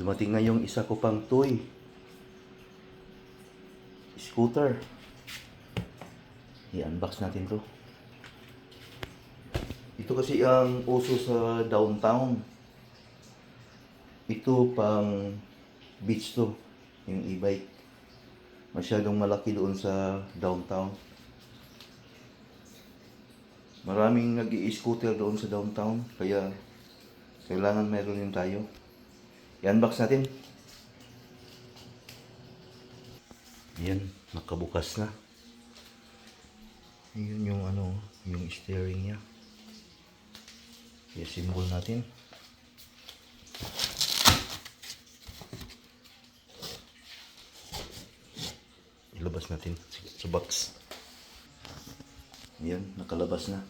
Dumating na yung isa ko pang toy. Scooter. I-unbox natin to. Ito kasi ang uso sa downtown. Ito pang beach to. Yung e-bike. Masyadong malaki doon sa downtown. Maraming nag-i-scooter doon sa downtown. Kaya kailangan meron din tayo. I-unbox natin. Yan, nakabukas na. Yun yung yung steering niya. I-assemble natin. Ilabas natin sa box. Yan, nakalabas na.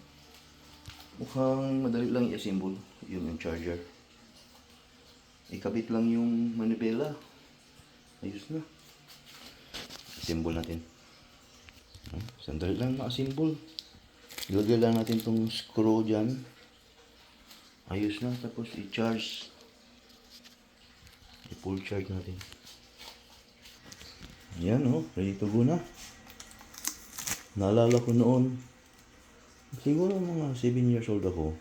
Mukhang madali lang i-assemble. Yun yung charger. Ikabit lang yung manibela. Ayos na. Assemble natin. Sandali lang ma-assemble. Ilagay lang natin tong screw dyan. Ayos na. Tapos i-charge. I-full charge natin. Yan ready to go na. Naalala ko noon, siguro mga 7 years old ako.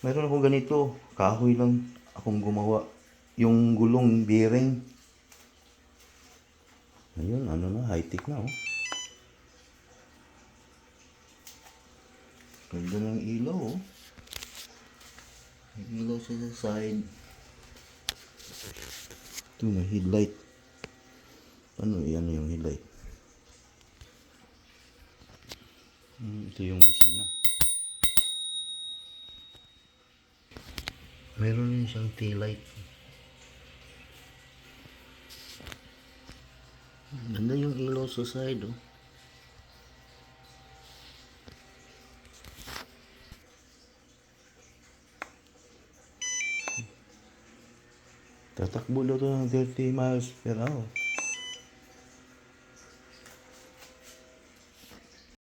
Mayroon akong ganito. Kahoy lang akong gumawa. Yung gulong bearing. Ayun, high-tech na Ganda ng ilaw May ilaw siya sa side. Ito may headlight. Ano yung headlight? Ito yung busina. Meron din siyang taillight. Ganda yung ilaw sa side Tatakbo daw ito ng 30 miles per hour.